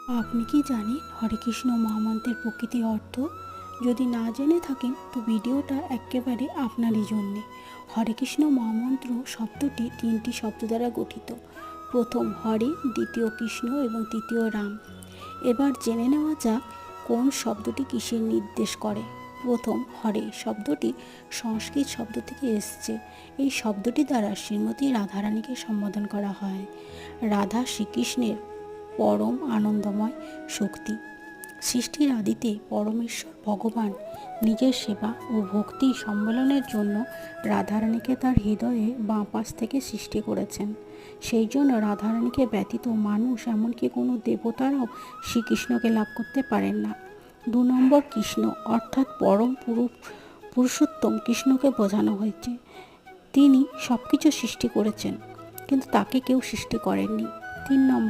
আপনি কি জানেন হরে কৃষ্ণ মহামন্ত্রের প্রকৃতি অর্থ? যদি না জেনে থাকেন তো ভিডিওটা একেবারে আপনারই জন্যে। হরে কৃষ্ণ মহামন্ত্র শব্দটি তিনটি শব্দ দ্বারা গঠিত। প্রথম হরে, দ্বিতীয় কৃষ্ণ এবং তৃতীয় রাম। এবার জেনে নেওয়া যাক কোন শব্দটি কিসের নির্দেশ করে। প্রথম হরে শব্দটি সংস্কৃত শব্দ থেকে এসেছে। এই শব্দটি দ্বারা শ্রীমতী রাধারানীকে সম্বোধন করা হয়। রাধা শ্রীকৃষ্ণের পরম আনন্দময় শক্তি। সৃষ্টির আদিতে পরমেশ্বর ভগবান নিজের সেবা ও ভক্তি সম্মেলনের জন্য রাধারানীকে তার হৃদয়ে বাঁ পাশ থেকে সৃষ্টি করেছেন। সেই জন্য রাধারানীকে ব্যতীত মানুষ এমনকি কোনো দেবতারাও শ্রীকৃষ্ণকে লাভ করতে পারেন না। 2 নম্বর কৃষ্ণ অর্থাৎ পরম পুরুষোত্তম কৃষ্ণকে বোঝানো হয়েছে। তিনি সব কিছু সৃষ্টি করেছেন কিন্তু তাকে কেউ সৃষ্টি করেননি। 3 নম্বর